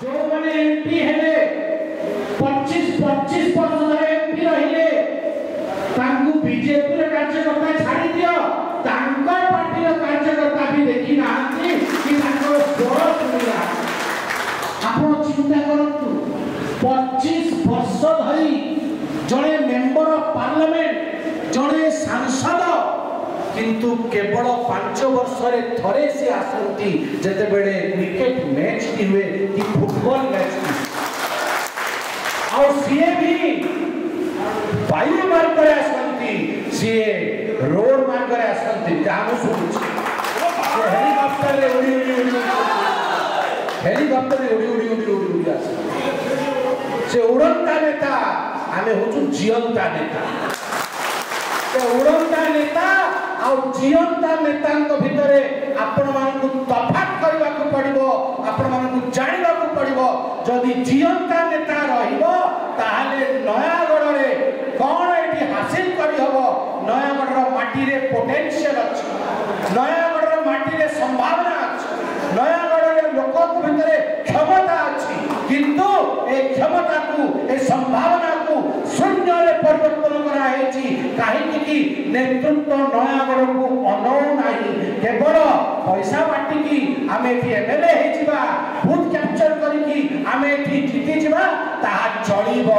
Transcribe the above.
जो माने एमपी हेले 25 वर्ष धरे एमपी रहिले तांकु बीजेपी रे कार्यकर्ता छाड़ी दियो तांको पार्टी रे कार्यकर्ता भी देखि नाहंती कि तांको स्वर सुनिला। आपण चिंता करतु 25 वर्ष धरी जड़े मेंबर ऑफ पार्लियामेंट जड़े सांसद किंतु केवल 5 वर्ष रे थरे से आसंती जते बेले क्रिकेट मैच की हुए कि फुटबॉल मैच की और सीए भी वायु मार्ग करे आसंती सीए रोड मार्ग करे आसंती जानो सुन हेलीकॉप्टर रे उड़ी हेलीकॉप्टर रे उड़ी से उड़ंता नेता आमे होचु जियंता नेता से उड़ंता नेता आ जियंता नेता भितर आपण मानकु तफात करबा को पड़िबो आपण मानकु जानिबा को पड़िबो जदि जियंता नेता रहिबो ताहाले नयागढ़ रे कोन एठी हासिल करि हबो नयागढ़ रो माटी रे पोटेंशियल अछि नयागढ़ रो माटी रे संभावना अछि नयागढ़ रे लोक को भितर क्षमता अछि किंतु ए क्षमता को ए संभावना को शून्य रे परिवर्तन करा हेछि काहे कि नेतृत्व नयागढ़ को अनौ नाही केवल पैसा बाटी की आमे एठी एमएलए हेजिबा बूथ कैप्चर करी की आमे एठी जीति जिबा ता चलिबो